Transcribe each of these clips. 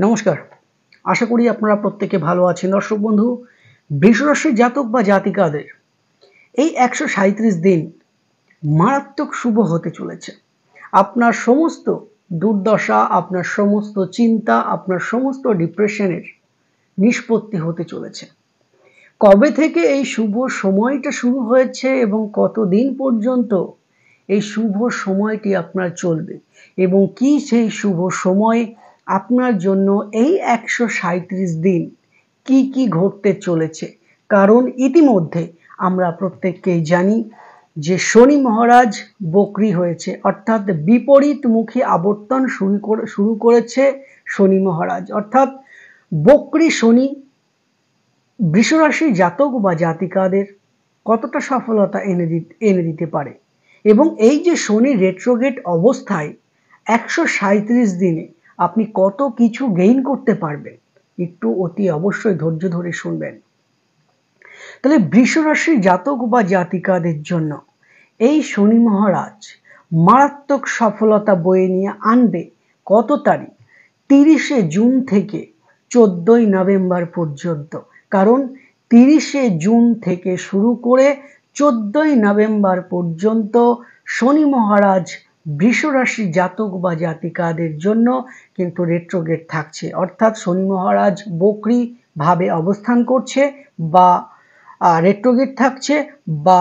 নমস্কার, আশা করি আপনারা প্রত্যেকে ভালো আছেন। দর্শক বন্ধু, বৃষ রাশির জাতক বা জাতিকাদের এই 137 দিন মারাত্মক শুভ হতে চলেছে। আপনার সমস্ত দুর্দশা, আপনার সমস্ত চিন্তা, আপনার সমস্ত ডিপ্রেশনের নিষ্পত্তি হতে চলেছে। কবে থেকে এই শুভ সময়টা শুরু হয়েছে এবং কতদিন পর্যন্ত এই শুভ সময়টি আপনার চলবে এবং কি সেই শুভ সময় আপনার জন্য এই 137 দিন কি ঘটতে চলেছে। কারণ ইতিমধ্যে আমরা প্রত্যেককেই জানি যে শনি মহারাজ বক্রী হয়েছে, অর্থাৎ বিপরীতমুখী আবর্তন শুরু করেছে শনি মহারাজ। অর্থাৎ বক্রী শনি বৃষ রাশির জাতক বা জাতিকাদের কতটা সফলতা এনে দিতে পারে এবং এই যে শনি রেট্রোগেট অবস্থায় 137 দিনে আপনি কত কিছু গেইন করতে পারবেন, একটু অতি অবশ্যই ধৈর্য ধরে শুনবেন। তাহলে বৃষ রাশির জাতক বা জাতিকাদের জন্য এই শনি মহারাজ মারাত্মক সফলতা বয়ে নিয়ে আনবে কত তারিখ? 30শে জুন থেকে 14ই নভেম্বর পর্যন্ত। কারণ 30শে জুন থেকে শুরু করে 14ই নভেম্বর পর্যন্ত শনি মহারাজ বৃষ রাশি জাতক বা জাতিকাদের জন্য কিন্তু রেট্রোগেট থাকছে, অর্থাৎ শনি মহারাজ বক্রী ভাবে অবস্থান করছে বা রেট্রোগেট থাকছে বা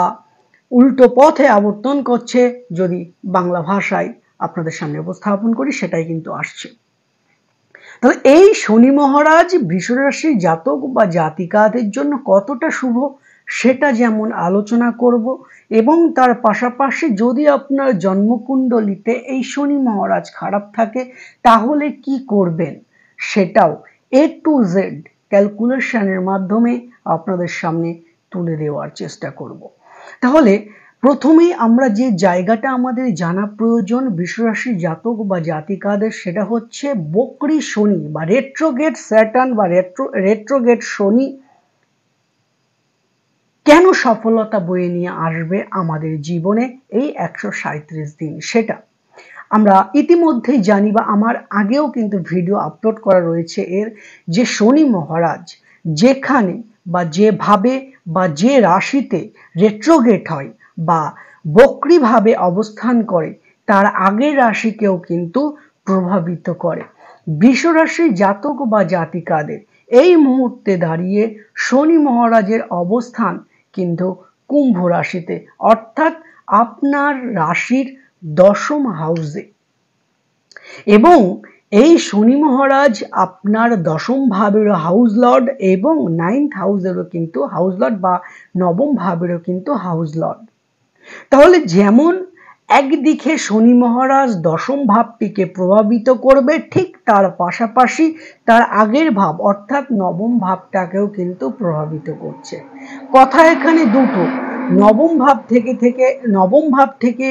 উল্টো পথে আবর্তন করছে। যদি বাংলা ভাষায় আপনাদের সামনে উপস্থাপন করি সেটাই কিন্তু আসছে। তবে এই শনি মহারাজ বৃষ রাশির জাতক বা জাতিকাদের জন্য কতটা শুভ সেটা যেমন আলোচনা করব এবং তার পাশাপাশি যদি আপনার জন্মকুণ্ডলিতে এই শনি মহারাজ খারাপ থাকে তাহলে কি করবেন সেটাও A to Z ক্যালকুলেশনের মাধ্যমে আপনাদের সামনে তুলে দেওয়ার চেষ্টা করব। তাহলে প্রথমেই আমরা যে জায়গাটা আমাদের জানা প্রয়োজন বৃষ রাশির জাতক বা জাতিকাদের, সেটা হচ্ছে বক্রী শনি বা রেট্রোগেট স্যাটার্ন বা রেট্রোগেট শনি কেন সফলতা বয়ে নিয়ে আসবে আমাদের জীবনে এই 137 দিন, সেটা আমরা ইতিমধ্যেই জানি বা আমার আগেও কিন্তু ভিডিও আপলোড করা রয়েছে এর, যে শনি মহারাজ যেখানে বা যেভাবে বা যে রাশিতে রেট্রোগেট হয় বা বক্রীভাবে অবস্থান করে তার আগের রাশিকেও কিন্তু প্রভাবিত করে। বৃষ রাশির জাতক বা জাতিকাদের এই মুহূর্তে দাঁড়িয়ে শনি মহারাজের অবস্থান কিন্তু কুম্ভ রাশিতে, অর্থাৎ আপনার রাশির 10ম হাউসে, এবং এই শনি মহারাজ আপনার 10ম ভাবেরও হাউস লর্ড এবং 9th হাউসেরও কিন্তু হাউস লর্ড বা 9ম ভাবেরও কিন্তু হাউস লর্ড। তাহলে যেমন একদিকে শনি মহারাজ 10ম ভাবটিকে প্রভাবিত করবে, ঠিক তার পাশাপাশি তার আগের ভাব অর্থাৎ 9ম ভাবটাকেও কিন্তু প্রভাবিত করছে। কথা এখানে দুটো, 9ম ভাব থেকে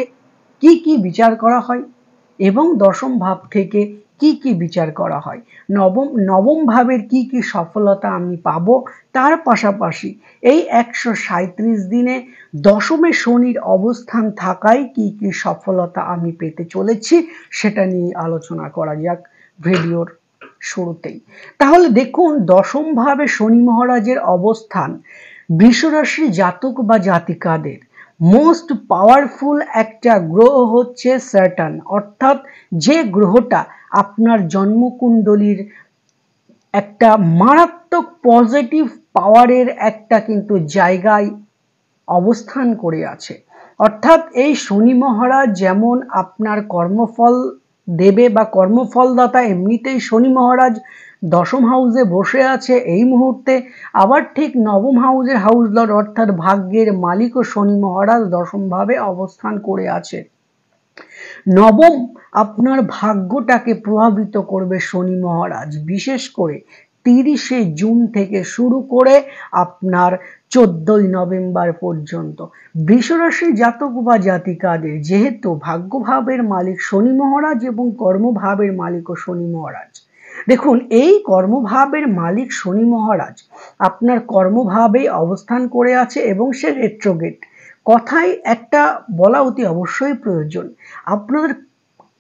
কি বিচার করা হয় এবং 10ম ভাব থেকে কি বিচার করা হয়, নবম ভাবের কি সফলতা আমি পাবো, তার পাশাপাশি এই 137 দিনে 10মে শনির অবস্থান থাকায় কি সফলতা আমি পেতে চলেছি সেটা নিয়ে আলোচনা করা যাক ভিডিওর শুরুতেই। তাহলে দেখুন, 10ম ভাবে শনি মহারাজের অবস্থান বৃষ রাশির জাতক বা জাতিকাদের মোস্ট পাওয়ারফুল একটা গ্রহ হচ্ছে স্যাটার্ন, অর্থাৎ যে গ্রহটা আপনার জন্মকুণ্ডলীর একটা মারাত্মক পজিটিভ পাওয়ারের একটা কিন্তু জায়গায় অবস্থান করে আছে। অর্থাৎ এই শনি মহারাজ যেমন আপনার কর্মফল দেবে বা কর্মফলদাতা, এমনিতেই শনি মহারাজ 10ম হাউসে বসে আছে এই মুহূর্তে, আবার ঠিক 9ম হাউসের হাউস লর্ড অর্থাৎ ভাগ্যের মালিকও শনি মহারাজ 10ম ভাবে অবস্থান করে আছে। 9ম আপনার ভাগ্যটাকে প্রভাবিত করবে শনি মহারাজ, বিশেষ করে 30শে জুন থেকে শুরু করে আপনার 14ই নভেম্বর পর্যন্ত। বৃষ রাশির জাতক বা জাতিকাদের যেহেতু ভাগ্যভাবের মালিক শনি মহারাজ এবং কর্মভাবের মালিকও শনি মহারাজ, দেখুন এই কর্মভাবের মালিক শনি মহারাজ আপনার কর্মভাবে অবস্থান করে আছে এবং সে রেট্রোগেট। কথায় একটা বলা অতি অবশ্যই প্রয়োজন, আপনার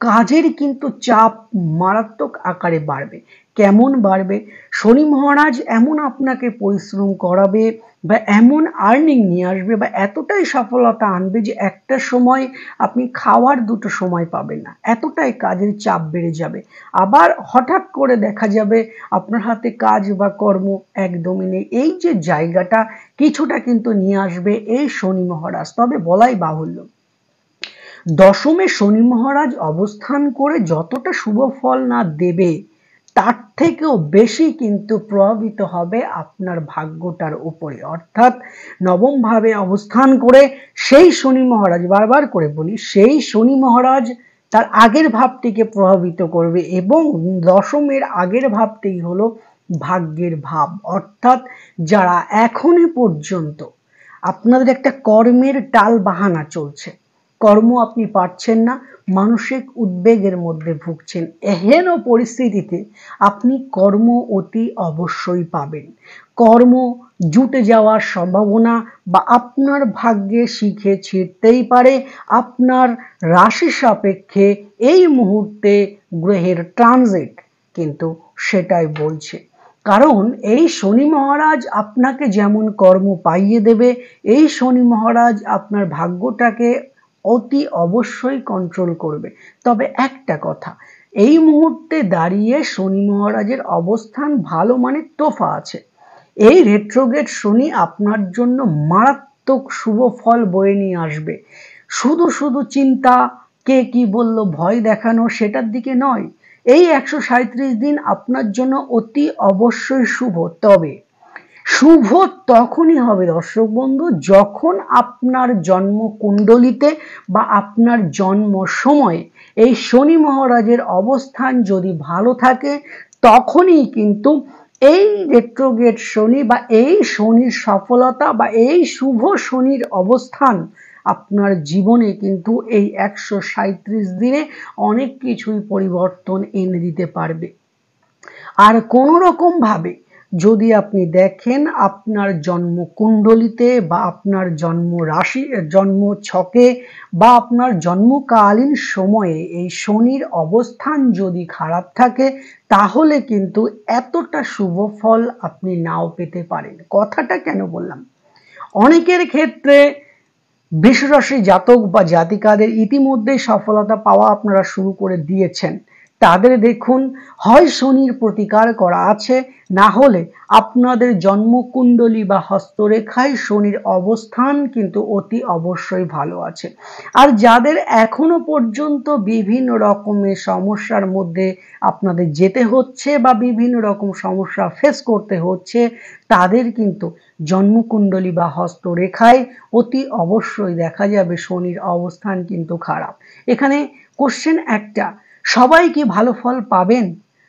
কাজের কিন্তু চাপ মারাত্মক আকারে বাড়বে। কেমন বাড়বে? শনি মহারাজ এমন আপনাকে পরিশ্রম করাবে বা এমন আর্নিং নিয়ে আসবে বা এতটাই সফলতা আনবে যে একটা সময় আপনি খাওয়ার দুটো সময় পাবেন না, এতটাই কাজের চাপ বেড়ে যাবে। আবার হঠাৎ করে দেখা যাবে আপনার হাতে কাজ বা কর্ম একদমই নেই। এই যে জায়গাটা কিছুটা কিন্তু নিয়ে আসবে এই শনি মহারাজ। তবে বলাই বাহুল্য, দশমে শনি মহারাজ অবস্থান করে যতটা শুভ ফল না দেবে, তার থেকেও বেশি কিন্তু প্রভাবিত হবে আপনার ভাগ্যটার উপরে। অর্থাৎ নবম ভাবে অবস্থান করে সেই শনি মহারাজ, বারবার করে বলি, সেই শনি মহারাজ তার আগের ভাবটিকে প্রভাবিত করবে এবং দশমের আগের ভাবটি হলো ভাগ্যের ভাব। অর্থাৎ যারা এখনো পর্যন্ত আপনাদের একটা কর্মের টাল বাহানা চলছে, কর্ম আপনি পাচ্ছেন না, মানসিক উদ্বেগের মধ্যে ভুগছেন, এহেন পরিস্থিতিতে আপনি কর্ম অতি অবশ্যই পাবেন। কর্ম জুটে যাওয়ার সম্ভাবনা বা আপনার ভাগ্যে শিখে ছিঁড়তেই পারে। আপনার রাশি সাপেক্ষে এই মুহূর্তে গ্রহের ট্রানজিট কিন্তু সেটাই বলছে। কারণ এই শনি মহারাজ আপনাকে যেমন কর্ম পাইয়ে দেবে, এই শনি মহারাজ আপনার ভাগ্যটাকে অতি অবশ্যই কন্ট্রোল করবে। তবে একটা কথা, এই মুহূর্তে দাঁড়িয়ে শনি মহারাজের অবস্থান ভালো, মানে তোফা আছে। এই রেট্রোগ্রেড শনি আপনার জন্য মারাত্মক শুভ ফল বয়ে নিয়ে আসবে। শুধু শুধু চিন্তা, কে কি বলল, ভয় দেখানো, সেটার দিকে নয়। এই 137 দিন আপনার জন্য অতি অবশ্যই শুভ। তবে শুভ তখনই হবে দর্শক বন্ধু, যখন আপনার জন্ম কুণ্ডলিতে বা আপনার জন্ম সময়ে এই শনি মহারাজের অবস্থান যদি ভালো থাকে, তখনই কিন্তু এই রেট্রোগ্রেড শনি বা এই শনির সফলতা বা এই শুভ শনির অবস্থান আপনার জীবনে কিন্তু এই 137 দিনে অনেক কিছুই পরিবর্তন এনে দিতে পারবে। আর কোনো রকম ভাবে যদি আপনি দেখেন আপনার জন্ম কুণ্ডলিতে বা আপনার জন্ম রাশি, জন্ম ছকে বা আপনার জন্মকালীন সময়ে এই শনির অবস্থান যদি খারাপ থাকে, তাহলে কিন্তু এতটা শুভ ফল আপনি নাও পেতে পারেন। কথাটা কেন বললাম? অনেকের ক্ষেত্রে বৃষরাশি জাতক বা জাতিকাদের ইতিমধ্যেই সফলতা পাওয়া আপনারা শুরু করে দিয়েছেন। তাদের দেখুন, হয় শনির প্রতিকার করা আছে, না হলে আপনাদের জন্মকুণ্ডলী বা হস্তরেখায় শনির অবস্থান কিন্তু অতি অবশ্যই ভালো আছে। আর যাদের এখনো পর্যন্ত বিভিন্ন রকমের সমস্যার মধ্যে আপনাদের যেতে হচ্ছে বা বিভিন্ন রকম সমস্যা ফেস করতে হচ্ছে, তাদের কিন্তু জন্মকুণ্ডলী বা হস্তরেখায় অতি অবশ্যই দেখা যাবে শনির অবস্থান কিন্তু খারাপ। এখানে কোশ্চেন একটা, সবাই কি ভালো ফল পাবেন?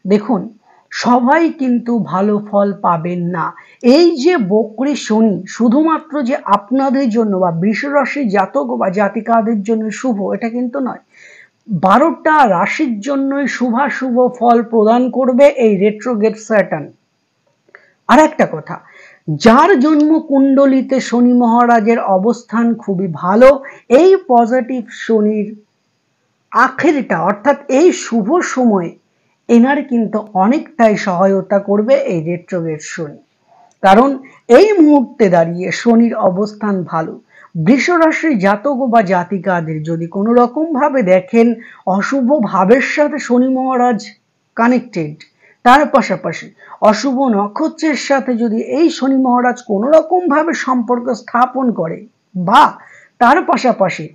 দেখুন, সবাই কিন্তু ভালো ফল পাবেন না। এই যে বক্রী শনি শুধুমাত্র যে আপনাদের জন্য বা বৃষরাশি জাতক বা জাতিকাদের জন্য শুভ, এটা কিন্তু নয়। 12টা রাশির জন্যই শুভাশুভ ফল প্রদান করবে এই রেট্রোগ্রেড স্যাটার্ন। আর একটা কথা, যার জন্ম কুণ্ডলিতে শনি মহারাজের অবস্থান খুবই ভালো, এই পজিটিভ শনির আখেরটা অর্থাৎ এই শুভ সময়ে এনার কিন্তু অনেকটাই সহায়তা করবে এই রেট্রোগ্রেড শনি। কারণ এই মুহূর্তে দাঁড়িয়ে শনির অবস্থান ভালো। বৃষরাশি জাতক বা জাতিকাদের যদি কোনো রকম ভাবে দেখেন অশুভ ভাবের সাথে শনি মহারাজ কানেক্টেড, তার পাশাপাশি অশুভ নক্ষত্রের সাথে যদি এই শনি মহারাজ কোনো রকম ভাবে সম্পর্ক স্থাপন করে, বা তার পাশাপাশি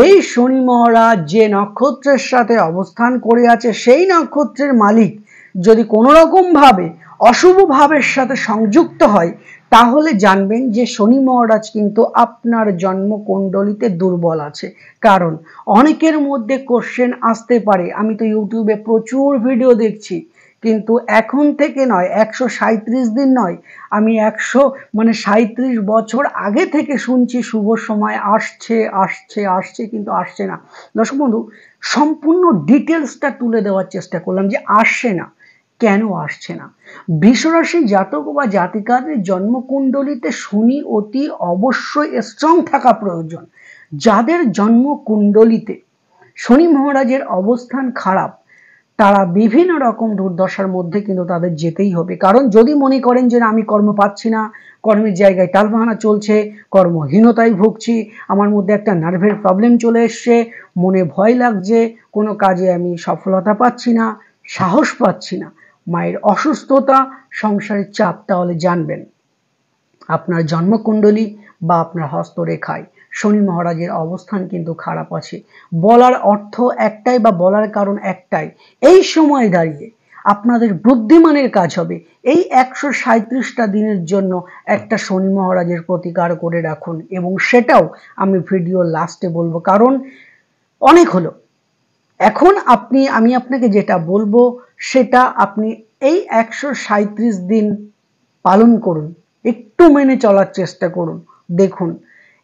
এই শনি মহারাজ যে নক্ষত্রের সাথে অবস্থান করে আছে সেই নক্ষত্রের মালিক যদি কোনো রকম ভাবে অশুভ ভাবের সাথে সংযুক্ত হয়, তাহলে জানবেন যে শনি মহারাজ কিন্তু আপনার জন্মকুণ্ডলিতে দুর্বল আছে। কারণ অনেকের মধ্যে কোশ্চেন আসতে পারে, আমি তো ইউটিউবে প্রচুর ভিডিও দেখছি, কিন্তু এখন থেকে নয়, 137 দিন নয়, আমি 37 বছর আগে থেকে শুনছি শুভ সময় আসছে আসছে আসছে, কিন্তু আসছে না। দর্শক বন্ধু, সম্পূর্ণ ডিটেলসটা তুলে দেওয়ার চেষ্টা করলাম যে আসছে না, কেন আসছে না। বৃষরাশি জাতক বা জাতিকাদের জন্মকুণ্ডলিতে শনি অতি অবশ্যই স্ট্রং থাকা প্রয়োজন। যাদের জন্মকুণ্ডলিতে শনি মহারাজের অবস্থান খারাপ, তারা বিভিন্ন রকম দুর্দশার মধ্যে কিন্তু তাদের যেতেই হবে। কারণ যদি মনে করেন যে আমি কর্ম পাচ্ছি না, কর্মের জায়গায় টালবাহানা চলছে, কর্মহীনতায় ভুগছি, আমার মধ্যে একটা নার্ভের প্রবলেম চলে এসছে, মনে ভয় লাগছে, কোনো কাজে আমি সফলতা পাচ্ছি না, সাহস পাচ্ছি না, মায়ের অসুস্থতা, সংসারের চাপ, তাহলে জানবেন আপনার জন্মকুণ্ডলী বা আপনার হস্তরেখায় শনি মহারাজের অবস্থান কিন্তু খারাপ আছে। বলার অর্থ একটাই বা বলার কারণ একটাই, এই সময় দাঁড়িয়ে আপনাদের বুদ্ধিমানের কাজ হবে এই 137টা দিনের জন্য একটা শনি মহারাজের প্রতিকার করে রাখুন, এবং সেটাও আমি ভিডিও লাস্টে বলবো। কারণ অনেক হলো, এখন আমি আপনাকে যেটা বলবো সেটা আপনি এই 137 দিন পালন করুন, একটু মেনে চলার চেষ্টা করুন। দেখুন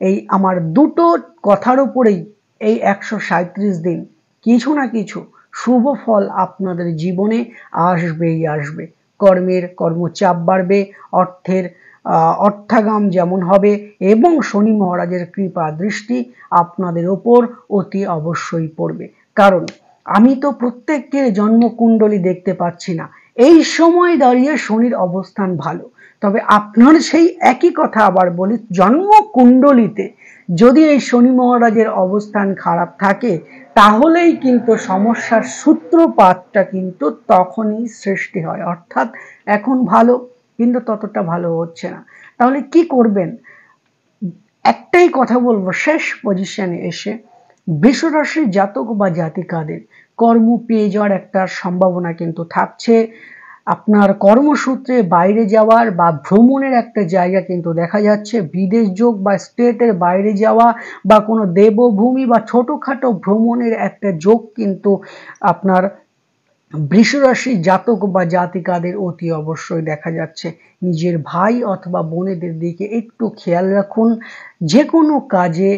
এই আমার দুটো কথার উপরেই এই 137 দিন কিছু না কিছু শুভ ফল আপনাদের জীবনে আসবেই আসবে। কর্মচাপ বাড়বে, অর্থাগাম যেমন হবে, এবং শনি মহারাজের কৃপা দৃষ্টি আপনাদের ওপর অতি অবশ্যই পড়বে। কারণ আমি তো প্রত্যেকের জন্মকুণ্ডলী দেখতে পাচ্ছি না, এই সময় দাঁড়িয়ে শনির অবস্থান ভালো, তবে আপনার সেই একই কথা আবার বলি, জন্মকুণ্ডলীতে যদি এই শনি মহারাজের অবস্থান খারাপ থাকে তাহলেই কিন্তু সমস্যার সূত্রপাতটা কিন্তু তখনই সৃষ্টি হয়। অর্থাৎ এখন ভালো কিন্তু ততটা ভালো হচ্ছে না, তাহলে কি করবেন? একটাই কথা বলবো, শেষ পজিশনে এসে বৃষরাশির জাতক বা জাতিকাদের কর্ম পেয়ে যাওয়ার একটা সম্ভাবনা কিন্তু থাকছে। আপনার কর্মসূত্রে বাইরে যাওয়ার বা ভ্রমণের একটা জায়গা কিন্তু দেখা যাচ্ছে, বিদেশ যোগ বা স্টেটের বাইরে যাওয়া বা কোনো দেবভূমি বা ছোটখাটো ভ্রমণের একটা যোগ কিন্তু আপনার বৃষরাশি জাতক বা জাতিকাদের অতি অবশ্যই দেখা যাচ্ছে। নিজের ভাই অথবা বোনেদের দিকে একটু খেয়াল রাখুন। যে কোনো কাজে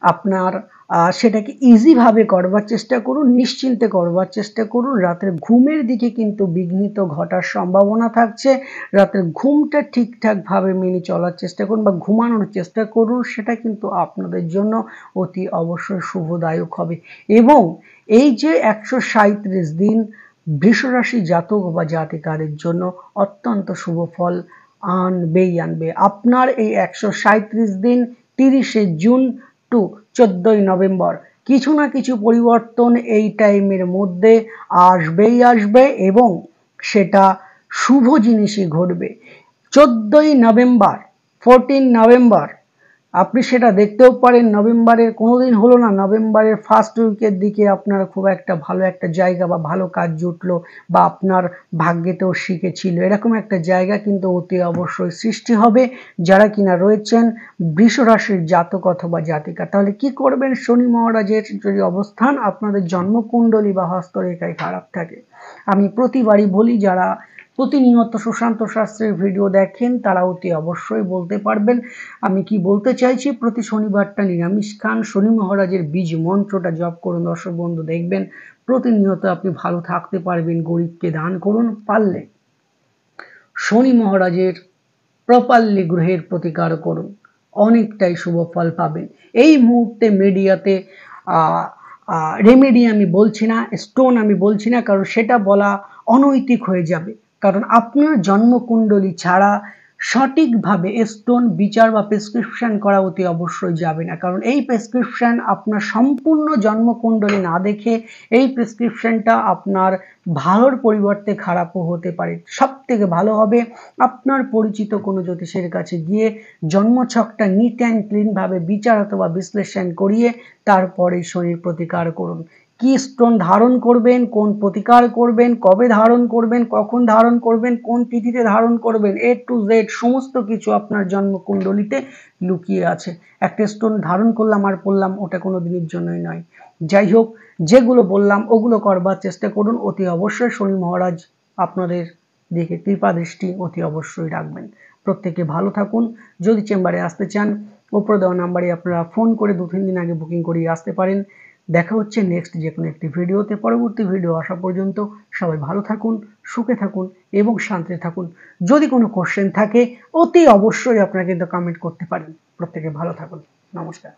আপনার সেটাকে ইজিভাবে করবার চেষ্টা করুন, নিশ্চিন্তে করবার চেষ্টা করুন। রাতের ঘুমের দিকে কিন্তু বিঘ্নিত ঘটার সম্ভাবনা থাকছে, রাতের ঘুমটা ঠিকঠাকভাবে মেনে চলার চেষ্টা করুন বা ঘুমানোর চেষ্টা করুন, সেটা কিন্তু আপনাদের জন্য অতি অবশ্যই শুভদায়ক হবে। এবং এই যে 137 দিন বৃষরাশি জাতক বা জাতিকাদের জন্য অত্যন্ত শুভ ফল আনবেই আনবে। আপনার এই 137 দিন 30শে জুন টু 14ই নভেম্বর কিছু না কিছু পরিবর্তন এই টাইমের মধ্যে আসবেই আসবে, এবং সেটা শুভ জিনিসই ঘটবে। 14ই নভেম্বর, 14 নভেম্বর আপনি সেটা দেখতেও পারেন। নভেম্বরের কোনোদিন হলো না, নভেম্বরের ফার্স্ট উইকের দিকে আপনার খুব একটা ভালো একটা জায়গা বা ভালো কাজ জুটলো বা আপনার ভাগ্যেতেও শিখেছিল, এরকম একটা জায়গা কিন্তু অতি অবশ্যই সৃষ্টি হবে যারা কিনা রয়েছেন বৃষ রাশির জাতক অথবা জাতিকা। তাহলে কি করবেন? শনি মহারাজের যদি অবস্থান আপনাদের জন্মকুণ্ডলী বা হস্তরেখায় খারাপ থাকে, আমি প্রতিবারই বলি, যারা প্রতিনিয়ত সুশান্ত শাস্ত্রের ভিডিও দেখেন তারা অতি অবশ্যই বলতে পারবেন আমি কি বলতে চাইছি। প্রতি শনিবারটা নিরামিষ খান, শনি মহারাজের বীজ মন্ত্রটা জপ করুন। দর্শক বন্ধু, দেখবেন প্রতিনিয়ত আপনি ভালো থাকতে পারবেন। গরিবকে দান করুন, পারলে শনি মহারাজের প্রপারলি গ্রহের প্রতিকার করুন, অনেকটাই শুভ ফল পাবেন। এই মুহূর্তে মিডিয়াতে রেমেডি আমি বলছি না, স্টোন আমি বলছি না, কারণ সেটা বলা অনৈতিক হয়ে যাবে। কারণ আপনার জন্মকুণ্ডলী ছাড়া সঠিকভাবে স্টোন বিচার বা প্রেসক্রিপশন করা অতি অবশ্যই যাবে না। কারণ এই প্রেসক্রিপশন আপনার সম্পূর্ণ জন্মকুণ্ডলী না দেখে এই প্রেসক্রিপশনটা আপনার ভালোর পরিবর্তে খারাপও হতে পারে। সব থেকে ভালো হবে আপনার পরিচিত কোনো জ্যোতিষের কাছে গিয়ে জন্মছকটা নিট অ্যান্ড ক্লিনভাবে বিচার অথবা বিশ্লেষণ করিয়ে তারপরে শনির প্রতিকার করুন। কি স্টোন ধারণ করবেন, কোন প্রতিকার করবেন, কবে ধারণ করবেন, কখন ধারণ করবেন, কোন তিথিতে ধারণ করবেন, A to Z সমস্ত কিছু আপনার জন্মকুণ্ডলিতে লুকিয়ে আছে। একটা স্টোন ধারণ করলাম আর পড়লাম, ওটা কোনো দিনের জন্যই নয়। যাই হোক, যেগুলো বললাম ওগুলো করবার চেষ্টা করুন। অতি অবশ্যই শনি মহারাজ আপনাদের দিকে কৃপা দৃষ্টি অতি অবশ্যই রাখবেন। প্রত্যেকে ভালো থাকুন। যদি চেম্বারে আসতে চান, উপরে দেওয়া নাম্বারে আপনারা ফোন করে 2-3 দিন আগে বুকিং করিয়ে আসতে পারেন। দেখা হচ্ছে নেক্সট যে কোনো একটি ভিডিওতে। পরবর্তী ভিডিও আসা পর্যন্ত সবাই ভালো থাকুন, সুখে থাকুন এবং শান্তিতে থাকুন। যদি কোনো কোশ্চেন থাকে অতি অবশ্যই আপনারা কিন্তু কমেন্ট করতে পারেন। প্রত্যেকে ভালো থাকুন। নমস্কার।